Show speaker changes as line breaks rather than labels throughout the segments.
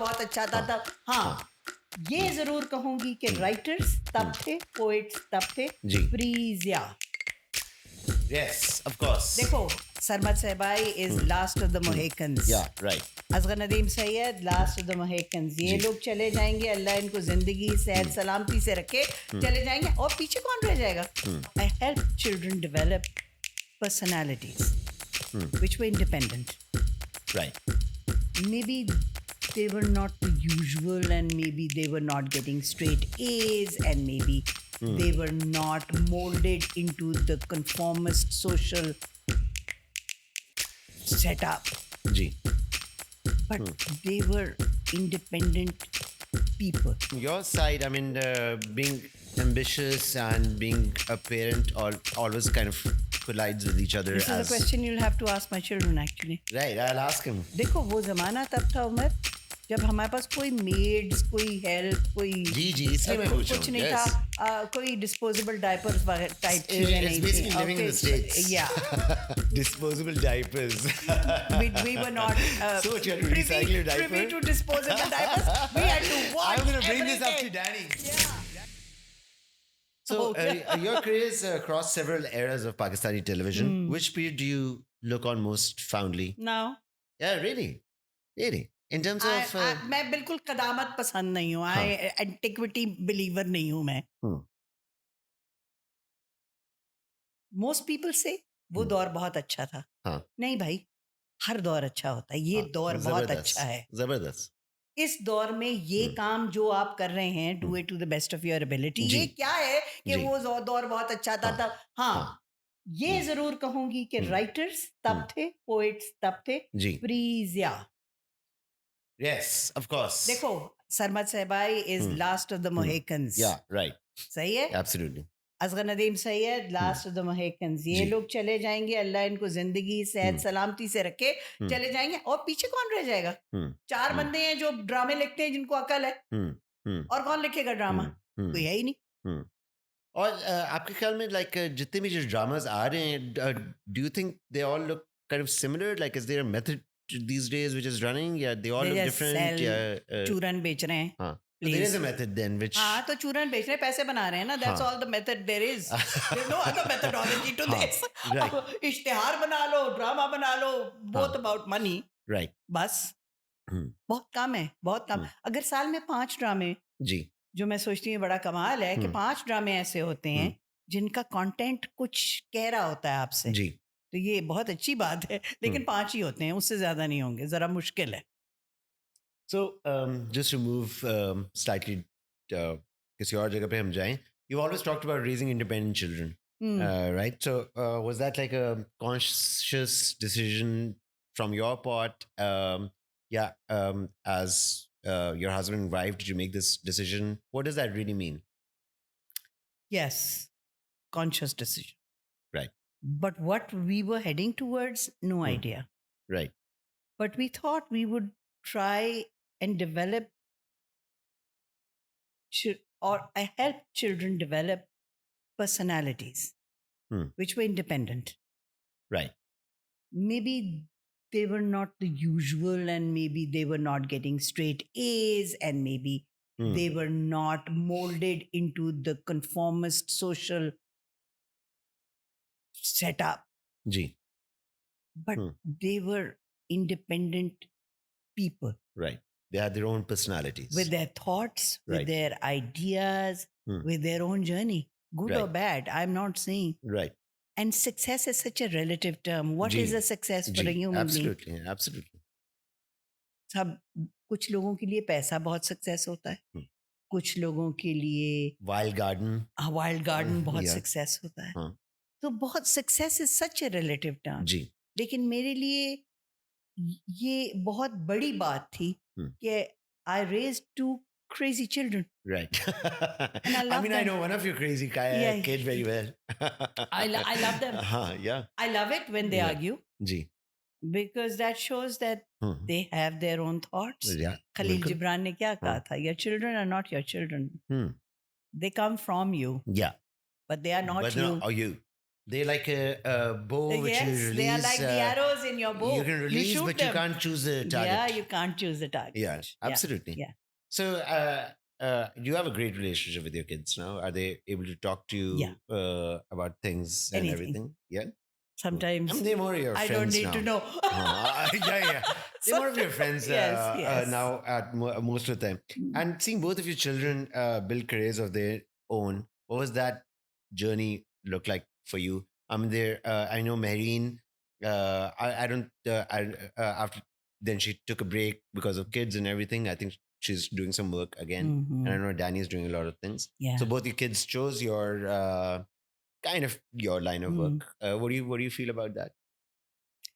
बहुत अच्छा था तब। हाँ, ये जरूर कहूंगी कि राइटर्स तब थे, पोएट्स तब थे,
जी।
प्लीज या
Yes, of course.
देखो, Sarmad Sahbai is last of the Mohicans,
Yeah, right.
Asghar Nadeem Syed last of the Mohicans. ये
जी।
लोग चले जाएंगे, अल्लाह इनको जिंदगी सेहत सलामती से रखे, चले जाएंगे और पीछे कौन रह जाएगा? I help children develop personalities which were independent.
Right.
Maybe they were not the usual, and maybe they were not getting straight A's, and maybe they were not molded into the conformist social setup,
जी.
but they were independent people.
Your side, I mean, being ambitious and being a parent always kind of collides with each other.
This is a question you'll have to ask my children actually.
Right, I'll ask him.
देखो, वो जमाना तब था उमर जब हमारे पास कोई maids, कोई help, कोई
जी, इसलिए मैं पूछ रहा
कुछ
हूँ,
नहीं
yes.
था, कोई डिस्पोजेबल डायपर्स टाइप चीजें
It's
नहीं
basically
थी।
living in the States.
Yeah.
Disposable diapers.
we were not
So what, you had to recycle your diaper?
privy to disposable diapers. We had to watch.
I'm going to bring this up to
everything.
Danny.
Yeah.
So
Oh.
your career is across several eras of Pakistani television. Which period do you look on most fondly?
Now.
Yeah, really? Really? In terms of...
मैं बिल्कुल कदामत पसंद नहीं हूँ।
हाँ.
Antiquity believer नहीं हूँ मैं। Most people से वो दौर बहुत अच्छा था।
हाँ.
नहीं भाई, हर दौर अच्छा होता है। ये दौर बहुत अच्छा है।
जबरदस्त।
इस दौर में ये काम जो आप कर रहे हैं, do it to the best of your ability. ये क्या है कि वो दौर बहुत अच्छा था तब। हाँ, ये जरूर कहूंगी कि राइटर्स तब थे, पोएट्स तब थे, प्लीज या
Yes, of course.
देखो, Sarmad Sahbai is last of the Mohicans.
Yeah, right.
सही है?
Absolutely.
Asghar Nadeem Syed last of the Mohicans. ये लोग चले जाएंगे, अल्लाह इनको जिंदगी सेहत सलामती से रखे, चले जाएंगे और पीछे कौन रह जाएगा? चार बंदे हैं जो ड्रामे लिखते हैं जिनको अकल है, और कौन लिखेगा ड्रामा? कोई है ही नहीं।
और आपके ख्याल में लाइक जितने भी जो ड्रामास आ रहे हैं, do you think they all look kind of similar? Like is there a method these days which is running? Yeah, they all look different. Yeah,
चूरन बेच रहे हैं।
हाँ. So there is a method then which...
हाँ, तो चूरन बेच रहे हैं, पैसे बना रहे हैं ना। That's all the method there is. There's no other methodology to this.
Right.
इश्तिहार बना लो, ड्रामा बना लो, both about money.
Right.
बस बहुत कम है, बहुत कम। अगर साल में 5 ड्रामे,
जी, जो
मैं सोचती हूँ बड़ा कमाल है कि 5 ड्रामे ऐसे होते हैं जिनका कंटेंट कुछ कह रहा होता है आपसे,
जी,
तो ये बहुत अच्छी बात है। लेकिन 5 ही होते हैं, उससे ज्यादा नहीं होंगे, जरा मुश्किल है।
So just to move slightly किसी और जगह पे हम जाएं, you've always talked about raising independent children, right? So was that like a conscious decision from your part? As your husband and wife, did you make this decision? What does that really mean?
Yes, conscious decision.
Right.
But what we were heading towards, no idea.
Right.
But we thought we would try and develop or help children develop personalities which were independent.
Right.
Maybe they were not the usual, and maybe they were not getting straight A's, and maybe they were not molded into the conformist social setup.
Ji.
But they were independent people.
Right. They had their own personalities.
With their thoughts, with their ideas, with their own journey. Good or bad, I'm not saying.
Right.
And success is such a relative term. What is a success for a human being?
Absolutely, absolutely.
सब कुछ लोगों के लिए पैसा बहुत success होता है, कुछ लोगों के लिए
वाइल्ड गार्डन
बहुत सक्सेस होता है। तो बहुत success is such a relative term.
जी।
लेकिन मेरे लिए ये बहुत बड़ी बात थी कि I raised 2 crazy children.
Right.
And I love them.
I know one of your crazy kids very well.
I love them.
Yeah.
I love it when they argue.
Ji.
Because that shows that they have their own thoughts.
Yeah.
Khalil Gibran ने क्या कहा था? Your children are not your children. They come from you.
Yeah.
But they are not you.
Or you. They're like a bow which you
Yes,
release.
they are like the arrows in your bow.
You can release,
shoot
but
them.
you can't choose the target.
Yeah, you can't choose the target.
Yeah, absolutely.
Yeah.
So, you have a great relationship with your kids now. Are they able to talk to you about things and
Anything.
everything? Yeah.
Sometimes
I mean, they're more your
I
friends
don't need
now.
to know.
Yeah. They're more of your friends
Yes.
now at most of the time. And seeing both of your children build careers of their own, what was that journey look like for you? I mean, I know Mehreen, I don't, after then she took a break because of kids and everything. I think she's doing some work again. And I know Danny's doing a lot of things.
Yeah.
So both your kids chose your kind of your line of work. What do you feel about that?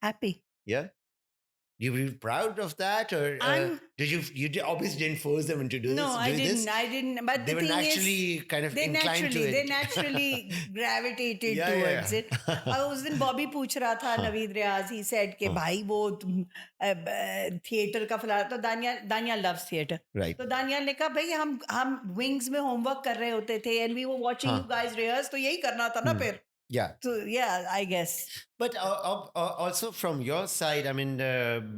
Happy.
Yeah. You were proud of that, or did you obviously didn't force them into doing this?
No, I didn't. But
they
the
were
thing
naturally
is,
kind of inclined to it.
They naturally gravitated towards it. उस दिन बॉबी पूछ रहा था नवीद रियाज, he said कि भाई वो theatre का फला, तो दानियाल loves theatre.
Right.
तो दानियाल ने कहा भाई हम विंग्स में होमवर्क कर रहे होते थे and we were watching you guys rehearse, तो यही करना था ना फिर.
Yeah.
So yeah, I guess.
But also from your side, I mean,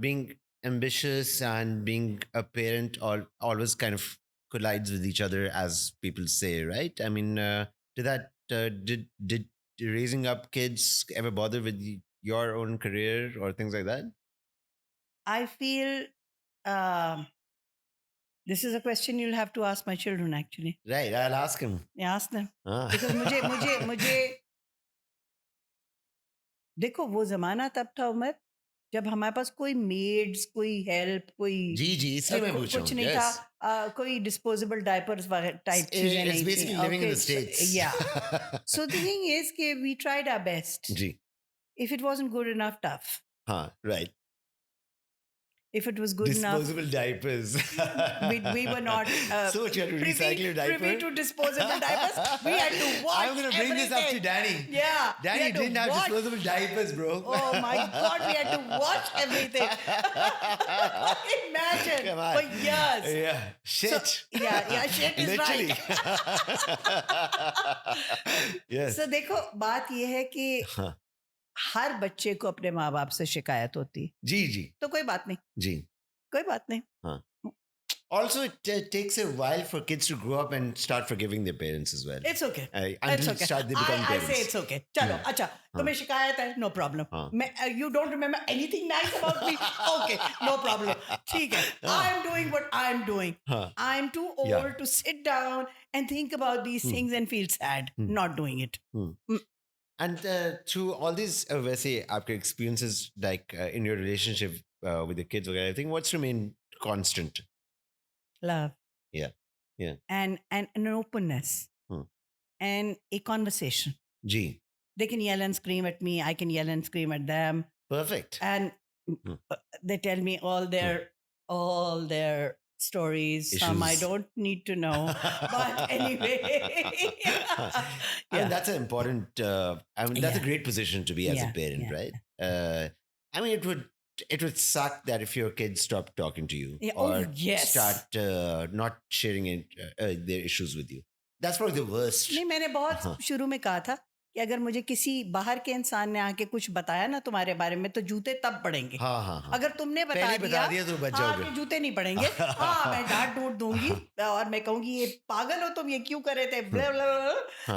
being ambitious and being a parent always kind of collides with each other, as people say, right? I mean, did raising up kids ever bother with your own career or things like that?
I feel this is a question you'll have to ask my children, actually.
Right, I'll ask him.
Yeah, ask them. Because मुझे देखो वो जमाना तब था उमर जब हमारे पास कोई maids, कोई हेल्प, कोई
जी इसलिए मैं पूछ रहा हूँ.
कुछ नहीं था, कोई डिस्पोजेबल डायपर्स टाइप चीजें नहीं थी.
It's basically living in the States.
Yeah. So the thing is कि we tried our best.
Ji.
If it wasn't good enough, tough.
Right.
If it was good
disposable
enough,
diapers.
we were not
so much you had to recycle your diaper.
Privy to disposable diapers. We had to watch.
I'm going to bring this up to Danny.
Yeah.
Danny didn't have disposable diapers, bro.
Oh my God, we had to watch everything. Imagine.
Come on.
For years.
Yeah. Shit.
So, yeah, shit is
literally.
right.
Yes.
So देखो बात ये है कि हर बच्चे को अपने माँ बाप से शिकायत होती है.
जी
तो कोई बात नहीं.
जी
कोई बात नहीं.
हाँ. Also, it takes a while for kids to grow up and start forgiving their parents as well.
It's okay.
Until
it's okay.
Start they become parents.
I say it's okay. चलो अच्छा तुम्हें शिकायत है, no problem. You don't remember anything nice about me? Okay, no problem. ठीक है. I'm doing what I'm doing. I'm too old to sit down and think about these things and feel sad not doing it.
And through all these, वैसे आपके experiences like in your relationship with the kids, I think what's remained constant?
Love.
Yeah.
And an openness. And a conversation.
Ji.
They can yell and scream at me. I can yell and scream at them.
Perfect.
And they tell me all their stories.
Issues.
Some I don't need to know. But anyway.
I mean, that's an important, that's a great position to be as a parent, right? I mean, it would suck that if your kids stop talking to you or start not sharing their issues with you. That's probably the worst.
नहीं, मैंने बहुत शुरू में कहा था कि अगर मुझे किसी बाहर के इंसान ने आके कुछ बताया ना तुम्हारे बारे में तो जूते तब पड़ेंगे.
हाँ.
अगर तुमने बता दिया
तो बच जाओगे.
कि जूते नहीं पड़ेंगे. मैं डांट डूट दूंगी और मैं कहूंगी ये पागल हो तुम, ये क्यों करे थे,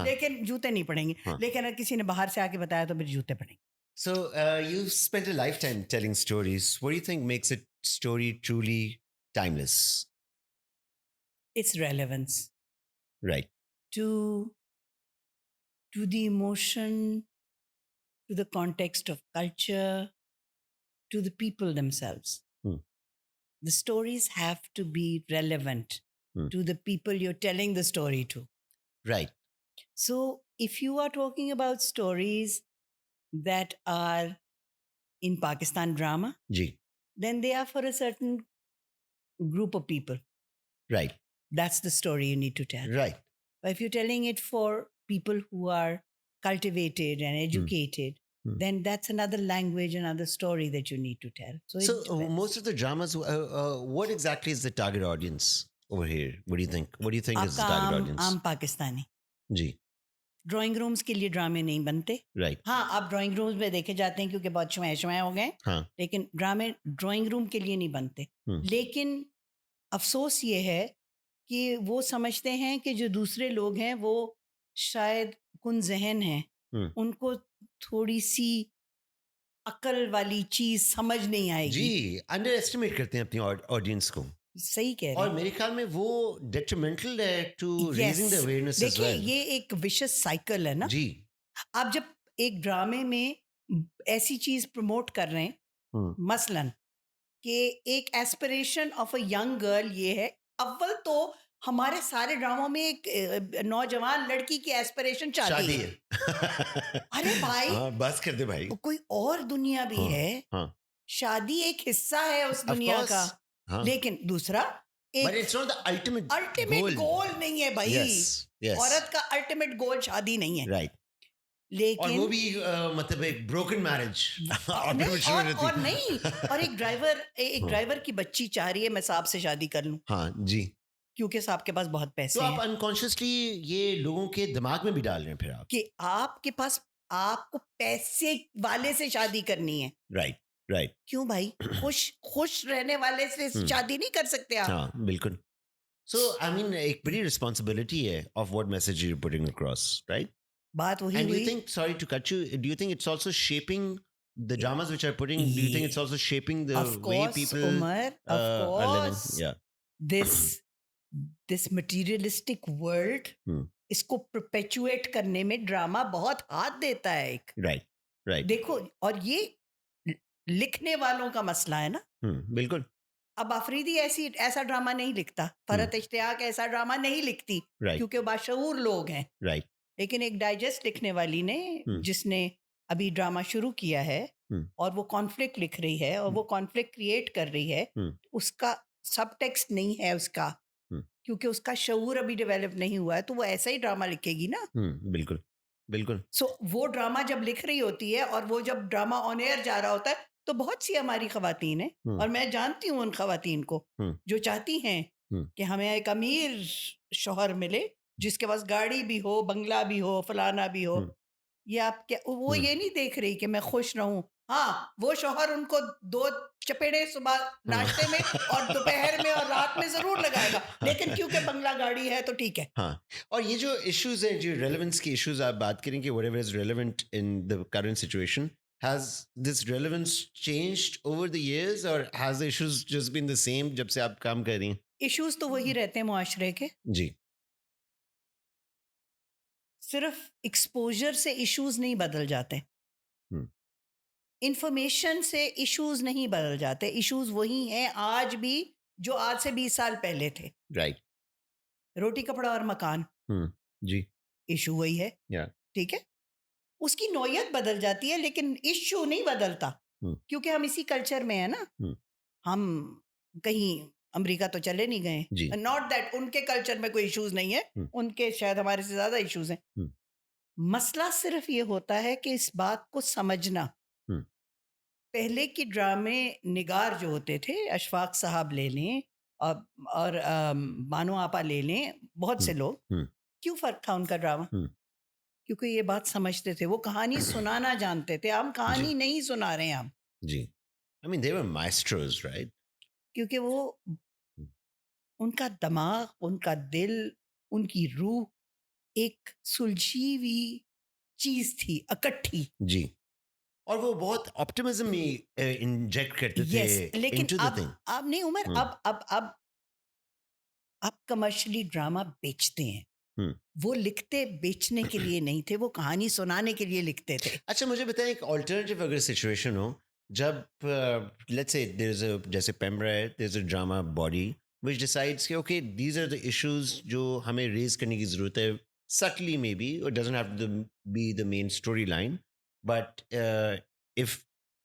लेकिन जूते नहीं पड़ेंगे. लेकिन अगर किसी ने बाहर से आके बताया तो फिर जूते पड़ेंगे.
So you've spent a lifetime telling stories. What do you think makes a story truly timeless?
It's relevance.
Right.
To the emotion, to the context of culture, to the people themselves. The stories have to be relevant to the people you're telling the story to.
Right.
So if you are talking about stories that are in Pakistan drama, then they are for a certain group of people.
Right.
That's the story you need to tell.
Right.
But if you're telling it for people who are cultivated and educated, then that's another language, another story that you need to tell.
So most of the dramas, what exactly is the target audience over here? What do you think? What do you think is the target audience?
Aam Pakistani.
Ji.
Drawing rooms के लिए ड्रामे नहीं बनते।
Right.
हाँ, आप drawing rooms में देखे जाते हैं क्योंकि बहुत छुआए हो गए,
हाँ।
लेकिन ड्रामे ड्राइंग रूम के लिए नहीं बनते। लेकिन अफसोस ये है कि वो समझते हैं कि जो दूसरे लोग हैं वो शायद कुन ज़हन हैं, उनको थोड़ी सी अकल वाली चीज समझ नहीं आएगी।
जी, अंडर एस्टिमेट करते हैं अपनी ऑडियंस को।
सही कह रहे
और
हैं।
मेरे ख्याल में वो डेट्रीमेंटल है to raising the awareness as
देखिए
वेल।
ये एक विशेष साइकिल है ना।
जी।
आप जब एक ड्रामे में ऐसी चीज प्रमोट कर रहे हैं, मसलन कि एक aspiration of a young girl ये है, अव्वल तो हमारे सारे ड्रामों में एक नौजवान लड़की की एस्पिरेशन शादी है। अरे भाई,
हाँ, बस कर दे भाई।
कोई और दुनिया भी है।
हाँ।
शादी एक हिस्सा है उस
Of
दुनिया
course,
का।
हाँ।
लेकिन दूसरा
But
एक
it's not the ultimate
ultimate goal नहीं है भाई।
Yes, yes.
औरत का अल्टीमेट गोल शादी नहीं है।
Right. और
लेकिन
वो भी मतलब एक ब्रोकन मैरिज।
और नहीं, और एक ड्राइवर की बच्ची चाह रही है मैं साहब से शादी कर लूं
हाँ जी।
क्योंकि साहब के पास बहुत पैसे
तो आप
हैं।
अनकॉन्शियसली ये लोगों के दिमाग में भी डाल रहे हैं फिर आप।
कि आपके पास, आपको पैसे वाले से शादी करनी है।
Right, right.
क्यों भाई? खुश रहने वाले से शादी नहीं कर सकते आप?
हाँ, बिल्कुल। सो आई मीन एक बड़ी रिस्पॉन्सिबिलिटी है of what message you putting across, right?
बात वही
And do you
हुई।
think, sorry to cut you, do you think it's also shaping the dramas which are putting, do you think it's also shaping the
Of
way
course,
people
Umar, of
are living?
course.
Yeah.
this materialistic world, इसको perpetuate करने में drama बहुत हाथ देता है एक।
Right, right.
देखो, और ये लिखने वालों का मसला है ना।
बिल्कुल।
अब अफरीदी ऐसा ड्रामा नहीं लिखता, फरहत इश्तियाक ऐसा ड्रामा नहीं लिखती,
Right.
क्योंकि बाशऊर लोग हैं।
Right.
लेकिन एक डाइजेस्ट लिखने वाली ने, जिसने अभी ड्रामा शुरू किया है और वो कॉन्फ्लिक्ट लिख रही है और वो कॉन्फ्लिक्ट क्रिएट कर रही है, उसका सब टेक्स्ट नहीं है उसका, क्योंकि उसका शऊर अभी डेवलप नहीं हुआ है, तो वो ऐसा ही ड्रामा लिखेगी ना।
बिल्कुल, बिल्कुल।
सो वो ड्रामा जब लिख रही होती है और वो जब ड्रामा ऑन एयर जा रहा होता है, तो बहुत सी हमारी खवातीन हैं और मैं जानती हूँ उन खवातीन को जो चाहती हैं कि हमें एक अमीर शौहर मिले जिसके पास गाड़ी भी हो, बंगला भी हो, फलाना भी हो। ये आप क्या, वो ये नहीं देख रही कि मैं खुश रहूं। हाँ, वो शौहर उनको 2 चपेड़े सुबह नाश्ते में और दोपहर में और रात में जरूर लगाएगा, लेकिन क्योंकि बंगला गाड़ी है तो ठीक है।
हाँ, और ये जो इश्यूज हैं, जो रेलेवेंस के इश्यूज आप बात करेंगे, whatever is relevant in the current situation, has this relevance changed over the years or has the issues just been the same जब से आप काम कर रही हैं?
इश्यूज तो वही रहते हैं मुआशरे के।
जी।
सिर्फ एक्सपोजर से इश्यूज नहीं बदल जाते, इंफॉर्मेशन से इश्यूज नहीं बदल जाते। इश्यूज वही हैं आज भी जो आज से 20 साल पहले थे।
राइट।
रोटी कपड़ा और मकान,
जी,
इशू वही है। ठीक है, उसकी नौयत बदल जाती है लेकिन इश्यू नहीं बदलता, क्योंकि हम इसी कल्चर में है ना। हम कहीं अमेरिका तो चले नहीं गए। नॉट दैट उनके कल्चर में कोई इश्यूज नहीं है, उनके शायद हमारे से ज्यादा इश्यूज हैं। मसला सिर्फ ये होता है कि इस बात को समझना। पहले की ड्रामे निगार जो होते थे, अशफाक साहब ले लें और बानो आपा ले लें, बहुत से लोग, क्यों फर्क था उनका ड्रामा? क्योंकि ये बात समझते थे, वो कहानी सुनाना जानते थे। हम कहानी नहीं सुना रहे हैं हम।
जी, I mean they were maestros, right?
क्योंकि वो उनका दिमाग, उनका दिल, उनकी रूह एक सुलझी हुई चीज थी, इकट्ठी।
जी, और वो बहुत ऑप्टिमिज्म में इंजेक्ट करते थे
लेकिन
into the thing.
अब नहीं उमर, अब कमर्शियली ड्रामा बेचते हैं। वो लिखते बेचने के लिए नहीं थे, वो कहानी सुनाने के लिए लिखते थे।
अच्छा, मुझे बताएं, एक ऑल्टरनेटिव अगर सिचुएशन हो, जब लेट्स से देयर इज अ, जैसे पेम्ब्रा है, there is a drama body which decides कि okay these are the issues जो हमें रेज करने की जरूरत है, subtly maybe, it doesn't have to be the main storyline, but if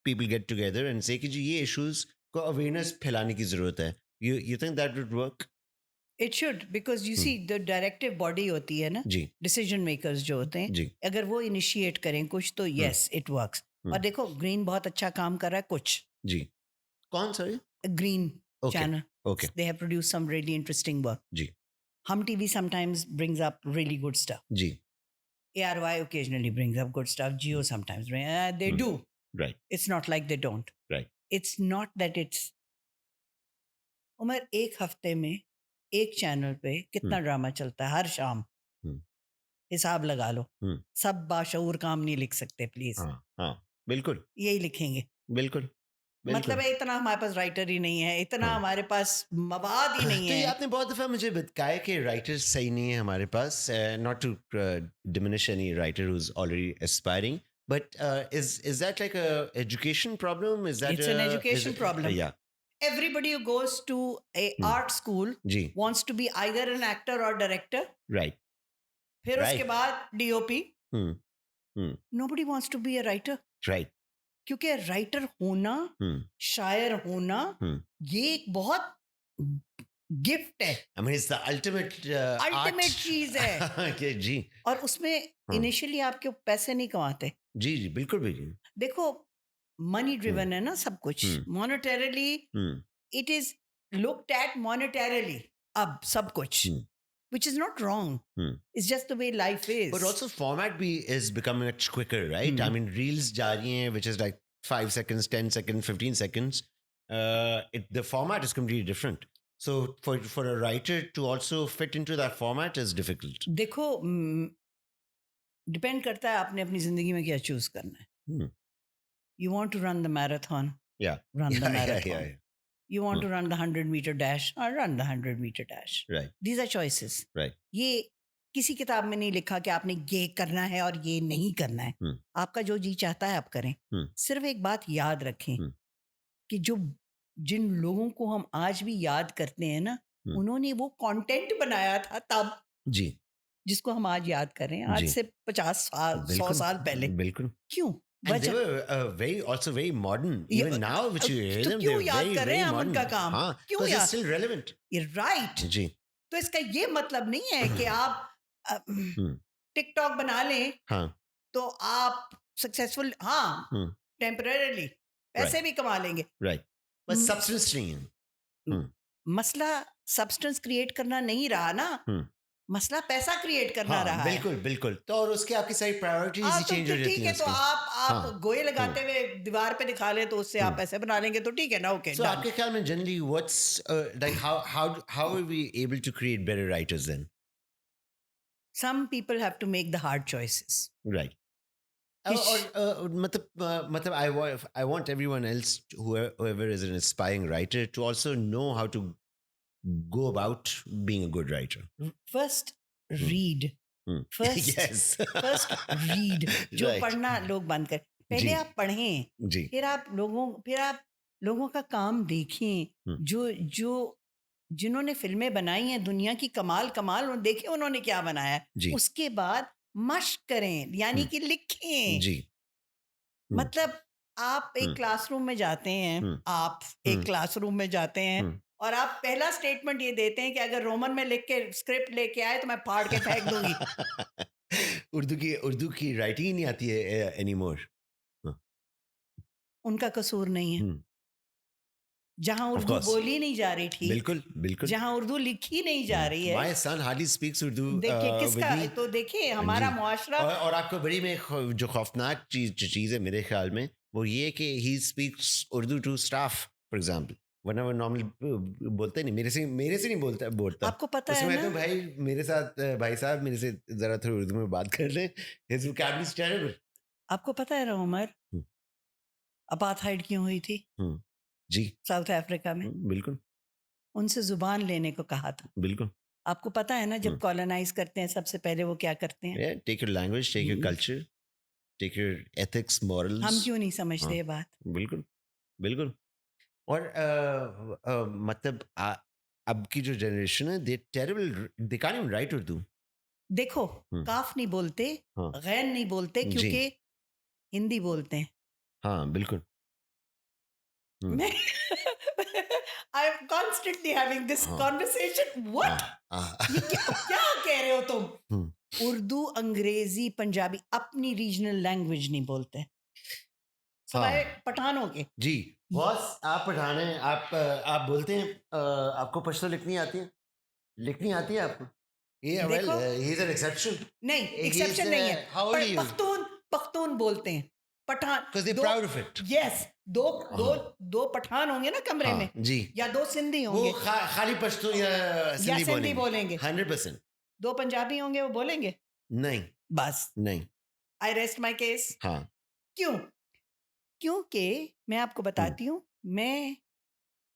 people get together and say कि जी ये issues को awareness फैलाने की जरूरत है, you think that would work?
It should, because you see the directive body होती है ना, decision makers जो होते हैं, अगर वो initiate करें कुछ तो yes it works। और देखो ग्रीन बहुत अच्छा काम कर रहा है कुछ।
जी, कौन सा है?
Green channel,
okay,
they have produced some really interesting work।
जी,
Hum TV sometimes brings up really good stuff।
जी,
ARY occasionally brings up good stuff. Geo sometimes they do.
Right.
It's not like they don't.
Right.
It's not that it's. Umar एक हफ्ते में एक channel पे कितना drama चलता है हर शाम. हिसाब लगा लो. सब बाशऊर काम नहीं लिख सकते प्लीज.
हाँ बिल्कुल
यही लिखेंगे.
बिल्कुल
मतलब है इतना हमारे पास राइटर ही नहीं है, इतना हमारे पास मवाद ही नहीं
तो
है.
ये आपने बहुत दफा मुझे बताया कि राइटर्स सही नहीं है हमारे पास. Not to diminish any writer who is already aspiring, but is that like a education problem? Is that
it's an education problem?
Yeah.
Everybody who goes to a art school wants to be either an actor or director.
Right.
फिर उसके बाद DOP. Nobody wants to be a writer.
Right.
क्योंकि writer होना, शायर होना, ये एक बहुत गिफ्ट है.
I mean, it's the ultimate
चीज है.
जी.
और उसमें इनिशियली आपके पैसे नहीं कमाते.
जी बिल्कुल भी.
देखो मनी ड्रिवन है ना सब कुछ. Monetarily it is looked at monetarily अब सब कुछ. Which is not wrong. It's just the way life is.
But also format is becoming much quicker, right? I mean, reels ja rahi hain, which is like 5 seconds, 10 seconds, 15 seconds. The format is completely different. So for a writer to also fit into that format is difficult.
देखो depend करता है आपने अपनी जिंदगी में क्या choose करना है. You want to run the marathon?
Yeah.
Run the marathon. Yeah. You want to run the 100-meter dash? Or run the 100-meter dash.
Right.
These are choices.
Right.
ये किसी किताब में नहीं लिखा कि आपने ये करना है और ये नहीं करना है. आपका जो जी चाहता है आप करें. सिर्फ एक बात याद रखें कि जो जिन लोगों को हम आज भी याद करते हैं ना, उन्होंने वो कंटेंट बनाया था तब
जी,
जिसको हम आज याद कर रहे हैं. आज से 50 साल 100 साल पहले.
बिल्कुल.
क्यों?
And they were also very modern. Even now, which you hear them, they're very, very modern. Because they're still relevant.
You're right.
जी.
तो इसका ये मतलब नहीं है कि आप टिकटॉक बना लें तो आप सक्सेसफुल. टेम्परेरीली पैसे भी कमा लेंगे.
Right. But substance नहीं है.
मसला सब्सटेंस क्रिएट करना नहीं रहा ना. मसला पैसा क्रिएट करना रहा है.
बिल्कुल बिल्कुल. तो और उसके आपकी सारी प्रायोरिटीज ही चेंज हो जाती हैं.
ठीक है, तो आप गोए लगाते हुए दीवार पे दिखा ले तो उससे आप पैसे बना लेंगे तो ठीक है ना. ओके.
So आपके ख्याल में generally what's like how are we able to create better writers then?
Some people have to make the hard choices.
Right. और मतलब I want everyone else, whoever is an aspiring writer, to also know how to go about being a good writer.
First read.
Yes.
First read. जो पढ़ना लोग बंद कर. पहले आप पढ़ें. फिर आप लोगों का काम देखें. जो जिन्होंने फिल्में बनाई हैं दुनिया की कमाल देखें उन्होंने क्या बनाया. उसके बाद मश्क करें, यानी कि लिखें.
जी.
मतलब आप एक क्लासरूम में जाते हैं. आप एक क्लासरूम में जाते हैं और आप पहला स्टेटमेंट ये देते हैं कि अगर रोमन में लिख के स्क्रिप्ट लेके आए तो मैं फाड़ के फेंक दूंगी.
उर्दू की राइटिंग ही नहीं आती है एनीमोर.
उनका कसूर नहीं है. जहां उर्दू बोली नहीं जा रही थी.
बिल्कुल बिल्कुल.
जहां उर्दू लिखी नहीं जा रही है.
My son hardly speaks Urdu.
देखिए किसका तो देखिए हमारा मुआशरा.
और आपको बड़ी में जो खौफनाक चीज है मेरे ख्याल में वो ये कि he speaks Urdu to staff for example. वरना वो नॉर्मल बोलते नहीं. मेरे से नहीं बोलता.
आपको पता है ना.
तो भाई मेरे साथ भाई साहब मेरे से जरा थोड़ी उर्दू में बात कर ले. His vocabulary is terrible.
आपको पता है उमर अपार्थाइड क्यों हुई थी?
जी.
साउथ अफ्रीका में.
बिल्कुल.
उनसे जुबान लेने को कहा था.
बिल्कुल.
आपको पता है ना जब कॉलोनाइज करते हैं सबसे पहले वो क्या करते हैं?
Take your language, take your culture, take your ethics, morals.
हम क्यों नहीं समझते ये बात?
बिल्कुल बिल्कुल. और मतलब अब की जो जनरेशन है they terrible, they can't even write Urdu. देखो
काफ नहीं बोलते, गैन नहीं बोलते क्योंकि हिंदी बोलते हैं.
हाँ बिल्कुल.
मैं I am constantly having this conversation. What? ये क्या कह रहे हो तुम? उर्दू, अंग्रेजी, पंजाबी अपनी रीजनल लैंग्वेज नहीं बोलते. सवाए पठानों के.
जी बॉस आप पठान हैं. आप बोलते हैं आपको पश्तो लिखनी आती है? लिखनी आती है आपको? Yeah, well,
देखो
he's an exception.
नहीं,
He's,
एक्सेप्शन नहीं है.
how old are you?
Pakhtun बोलते हैं. Pathan.
Because they're proud of it.
Yes, दो पठान होंगे ना कमरे में.
जी.
या 2 सिंधी
वो
होंगे.
खाली पश्तो या
सिंधी बोलेंगे.
100%.
2 पंजाबी होंगे वो बोलेंगे.
नहीं.
बस.
नहीं.
I rest my case.
हाँ.
क्यों? क्योंकि मैं आपको बताती हूँ, मैं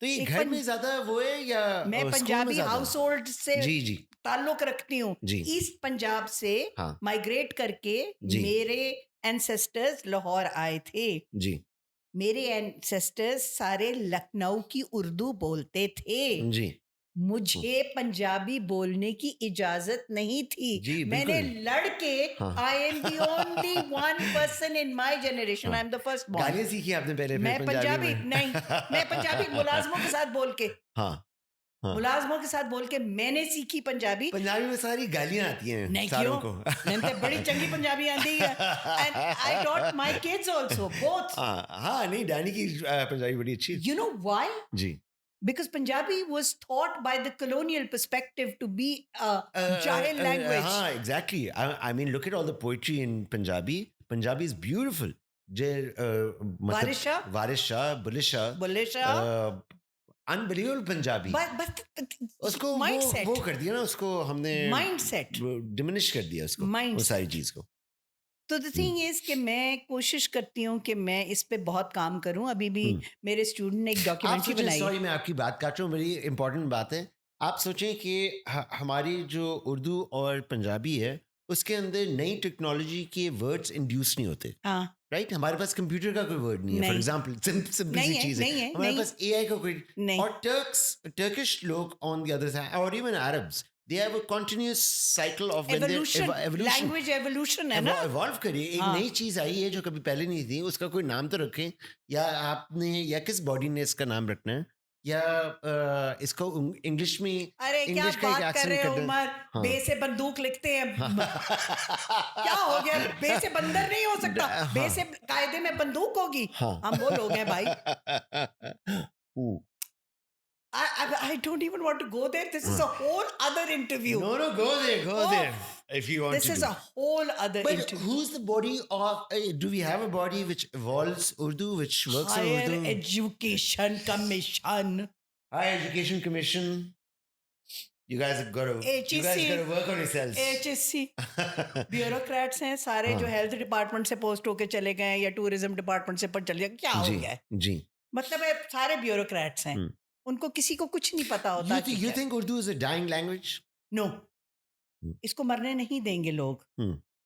तो ये घर में ज्यादा वो है या
मैं पंजाबी हाउस होल्ड से
जी
ताल्लुक रखती हूँ. ईस्ट पंजाब से माइग्रेट करके मेरे एंसेस्टर्स लाहौर आए थे
जी.
मेरे एंसेस्टर्स सारे लखनऊ की उर्दू बोलते थे
जी.
मुझे पंजाबी बोलने की इजाजत नहीं थी. मैंने लड़के I am the only one person in my generation, I am the first born.
गालियां सीखी आपने पहले?
मैं पंजाबी नहीं, मैं पंजाबी मुलाजमों के साथ बोल के.
हाँ.
मुलाजमों के साथ बोल के मैंने सीखी पंजाबी.
पंजाबी में सारी गालियां आती हैं सारों को.
मैंने बड़ी चंगी पंजाबी आती है. And I taught my kids also both.
हाँ नहीं, डैनी की पंजाबी बड़ी अच्छी.
You know why?
जी.
Because Punjabi was taught by the colonial perspective to be a Jahil language.
Exactly. I mean, look at all the poetry in Punjabi. Punjabi is beautiful.
Waris
Shah, Bulleh Shah. Unbelievable Punjabi.
But
उसको
mindset.
वो कर दिया ना, उसको हमने
mindset
diminish कर दिया उसको, वो सारी चीज को.
तो द थिंग इज कि मैं कोशिश करती हूँ कि मैं इस पे बहुत काम करूँ. अभी भी मेरे स्टूडेंट ने एक डॉक्यूमेंट्री बनाई.
सॉरी मैं आपकी बात काट रहा हूँ, बड़ी इंपॉर्टेंट बात है. आप सोचें कि हमारी जो उर्दू और पंजाबी है उसके अंदर नई टेक्नोलॉजी के वर्ड्स इंड्यूस नहीं होते. राइट. हमारे पास कंप्यूटर का कोई वर्ड नहीं है. फॉर एग्जांपल सिंपल सी चीज है, हमारे पास एआई का कोई नहीं. और टर्किश लोग ऑन द अदर साइड, और even Arabs, they have a continuous cycle of
evolution. Language evolution है ना.
evolve करिए. एक नई चीज आई है जो कभी पहले नहीं थी, उसका कोई नाम तो रखें. या आपने या किस बॉडी ने इसका नाम रखना है, या इसको इंग्लिश में.
अरे क्या बात कर रहे हो उमर? बे से बंदूक लिखते हैं. क्या हो गया? बे से बंदर नहीं हो सकता. बे से कायदे में बंदूक होगी. हम वो लोग हैं भाई. I don't even want to go there. This is a whole other interview.
No, go there. If you want
this
to.
This is a whole other interview.
Who's the body of, do we have a body which evolves Urdu, which works on Urdu?
Higher Education Commission.
Higher Education Commission. You guys have got to work on yourselves.
HSC. Bureaucrats हैं सारे जो health department से post होके चले गए या tourism department से पर चले गए. क्या हो गया?
जी.
मतलब सारे bureaucrats हैं. उनको किसी को कुछ नहीं पता होता.
You think Urdu is a dying language?
No. इसको मरने नहीं देंगे लोग.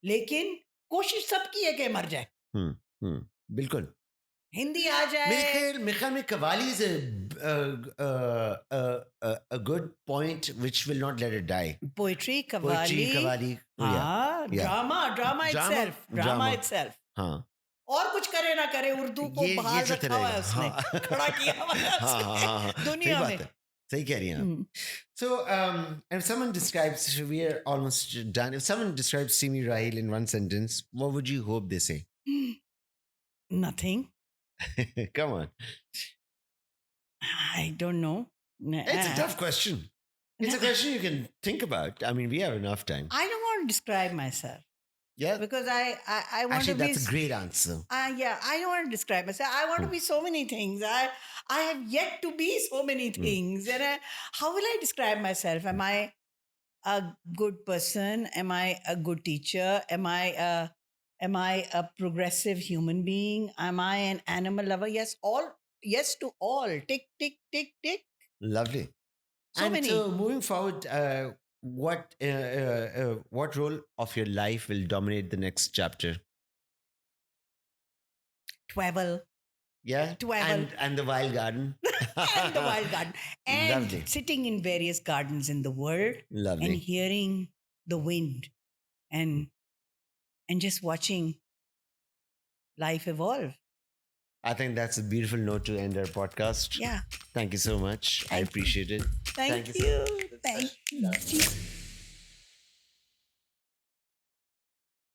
लेकिन कोशिश सबकी है कि मर जाए.
बिल्कुल.
हिंदी आ जाए.
मेरे ख्याल में qawwali is a good point which will not let it die.
Poetry, qawwali. हाँ, drama itself.
हाँ.
और कुछ करे ना करे, उर्दू को बहाल रखा हुआ है उसने. खड़ा किया हुआ है दुनिया में.
सही कह रही हैं. So if someone describes, we are almost done. If someone describes Simi Rahil in one sentence, what would you hope they say?
Nothing.
Come on.
I don't know.
It's a tough question. It's a question you can think about. I mean, we have enough time.
I don't want to describe myself.
Yeah,
because I want
actually,
to be.
That's a great answer.
Yeah, I don't want to describe myself. I want to be so many things. I have yet to be so many things. And how will I describe myself? Am I a good person? Am I a good teacher? Am I a progressive human being? Am I an animal lover? Yes, all. Yes to all. Tick, tick, tick, tick.
Lovely.
So many.
So moving forward, what role of your life will dominate the next chapter?
Travel.
Yeah.
Travel.
And the wild garden.
And the wild garden. And lovely. Sitting in various gardens in the world.
Lovely.
And hearing the wind. And just watching life evolve.
I think that's a beautiful note to end our podcast.
Yeah.
Thank you so much. I appreciate it.
Thank you. Thank you.